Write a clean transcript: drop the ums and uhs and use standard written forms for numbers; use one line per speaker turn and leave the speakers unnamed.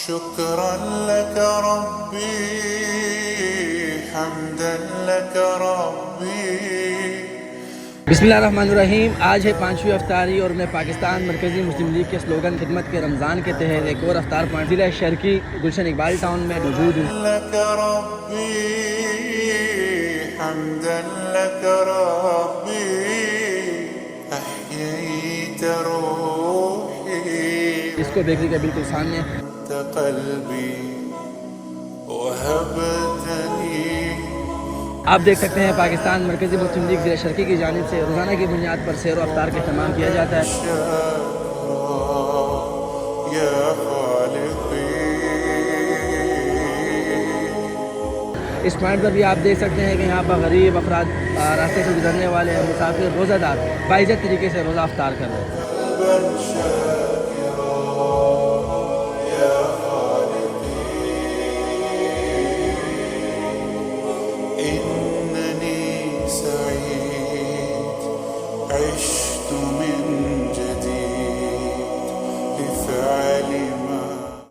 شكرا لك ربي حمدا لك ربي.
بسمillahirrahmanirrahim. آج ہے 5ویں افطاری اور میں پاکستان مرکزی مسلم لیگ کے سلوگن خدمت کے رمضان کے تحت ایک اور افطار پوائنٹ ضلع شرقی گلشن اقبال ٹاؤن میں موجود ہوں.
لك ربي حمدا لك ربي أحييت روحي
اس کو بیکری کے بالکل سامنے.
قلبي وهبتني.
آپ دیکھ سکتے ہیں پاکستان مرکزی مسلم لیگ ضلع شرقی کی جانب سے روزانہ کی بنیاد پر سیر و افطار کا اہتمام کیا جاتا ہے.
يا خالقي
اس پوائنٹ پر بھی آپ دیکھ سکتے ہیں کہ یہاں پر غریب افراد راستے سے گزرنے والے مسافر روزہ دار باعزت طریقے سے روزہ افطار کر رہے ہیں.
إنني سعيد عشت